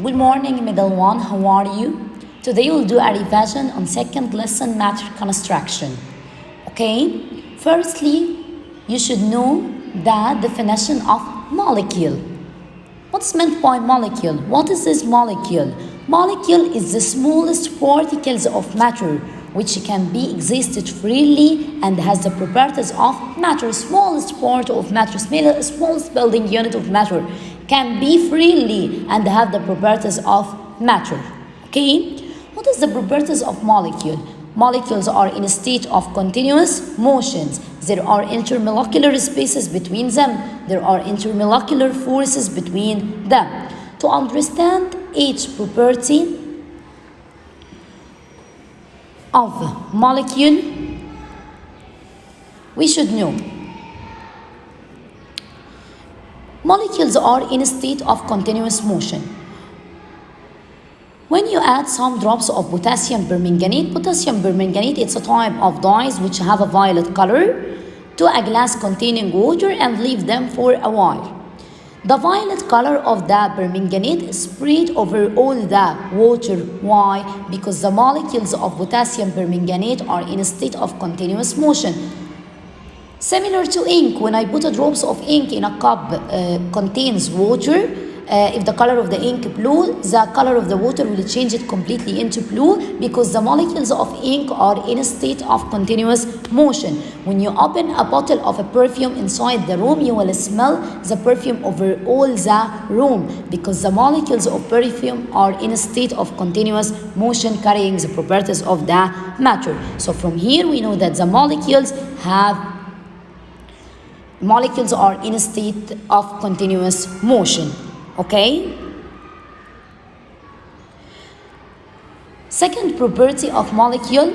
Good morning, middle one. How are you? Today we'll do a revision on second lesson matter construction. Okay? Firstly, you should know the definition of molecule. What's meant by molecule? What is this molecule? Molecule is the smallest particles of matter which can be existed freely and has the properties of matter. Smallest part of matter, smallest building unit of matter can be freely and have the properties of matter. Okay? What is the properties of molecule? Molecules are in a state of continuous motions. There are intermolecular spaces between them. There are intermolecular forces between them. To understand each property of molecule, we should know. Molecules are in a state of continuous motion. When you add some drops of potassium permanganate, it's a type of dyes which have a violet color, to a glass containing water and leave them for a while. The violet color of the permanganate spread over all the water. Why? Because the molecules of potassium permanganate are in a state of continuous motion. Similar to ink, when I put a drops of ink in a cup contains water, if the color of the ink blue, the color of the water will change it completely into blue because the molecules of ink are in a state of continuous motion. When you open a bottle of a perfume inside the room, you will smell the perfume over all the room because the molecules of perfume are in a state of continuous motion carrying the properties of the matter. So from here we know that the molecules are in a state of continuous motion. Okay? Second property of molecule,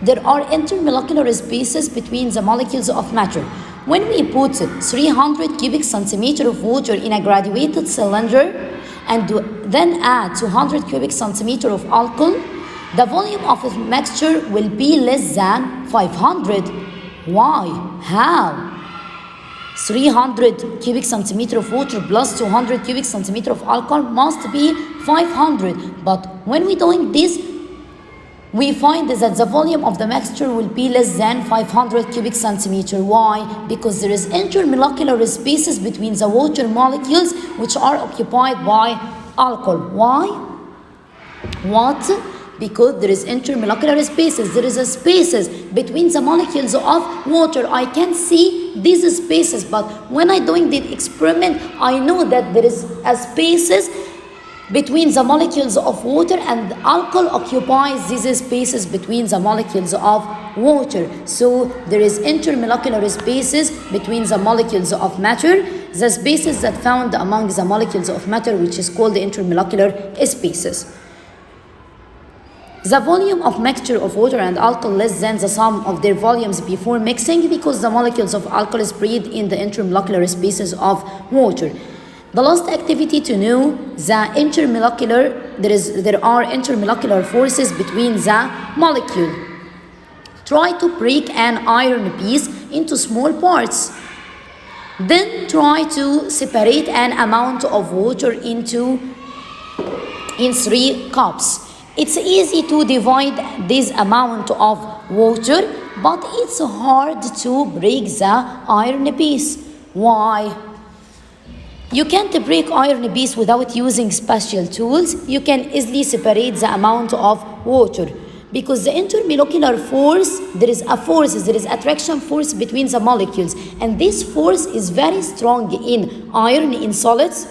there are intermolecular spaces between the molecules of matter. When we put 300 cubic centimeter of water in a graduated cylinder and then add 200 cubic centimeter of alcohol, the volume of the mixture will be less than 500. Why? How? 300 cubic centimeter of water plus 200 cubic centimeter of alcohol must be 500. But when we're doing this, we find that the volume of the mixture will be less than 500 cubic centimeter. Why? Because there is intermolecular spaces between the water molecules which are occupied by alcohol. Why? What? Because there is intermolecular spaces. There is a spaces between the molecules of water. I can see these spaces, but when I doing the experiment, I know that there is a spaces between the molecules of water, and alcohol occupies these spaces between the molecules of water. So there is intermolecular spaces between the molecules of matter, the spaces that found among the molecules of matter, which is called the intermolecular spaces. The volume of mixture of water and alcohol less than the sum of their volumes before mixing because the molecules of alcohol spread in the intermolecular spaces of water. The last activity to know, there are intermolecular forces between the molecule. Try to break an iron piece into small parts. Then try to separate an amount of water in 3 cups. It's easy to divide this amount of water, but it's hard to break the iron piece. Why? You can't break iron piece without using special tools. You can easily separate the amount of water because the intermolecular force, there is attraction force between the molecules, and this force is very strong in iron in solids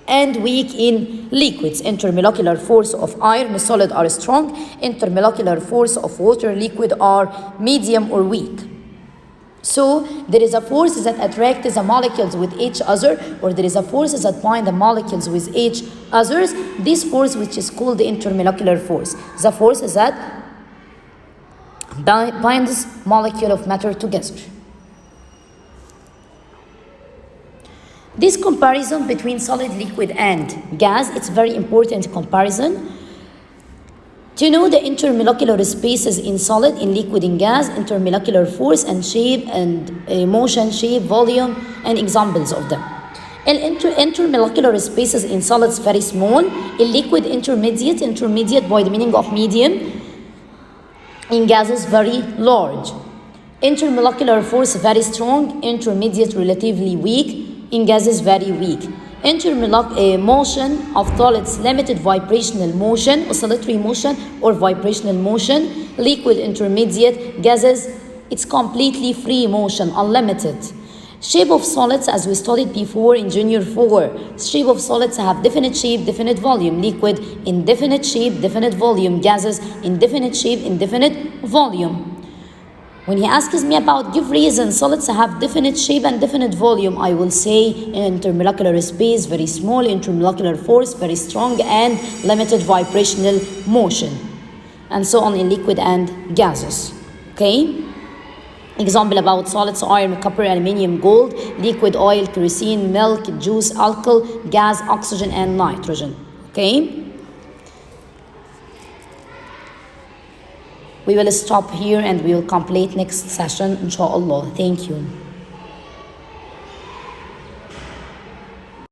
and weak in liquids. Intermolecular force of iron solid are strong. Intermolecular force of water liquid are medium or weak. So there is a force that attracts the molecules with each other, or there is a force that bind the molecules with each others. This force, which is called the intermolecular force, the force that binds molecule of matter together. This comparison between solid, liquid, and gas, it's very important comparison. To know the intermolecular spaces in solid, in liquid, in gas, intermolecular force and shape and motion, shape, volume, and examples of them. Intermolecular spaces in solids very small. Liquid intermediate by the meaning of medium. In gases very large. Intermolecular force very strong. Intermediate relatively weak. In gases very weak. Motion of solids limited vibrational motion, oscillatory motion or vibrational motion. Liquid intermediate. Gases it's completely free motion, unlimited. Shape of solids, as we studied before in Junior 4. Shape of solids have definite shape, definite volume. Liquid, indefinite shape, definite volume. Gases, indefinite shape, indefinite volume. When he asks me about give reasons, solids have definite shape and definite volume, I will say intermolecular space, very small, intermolecular force, very strong, and limited vibrational motion. And so on in liquid and gases. Okay? Example about solids: iron, copper, aluminium, gold, liquid, oil, kerosene, milk, juice, alcohol, gas, oxygen, and nitrogen. Okay? We will stop here and we will complete next session, inshallah. Thank you.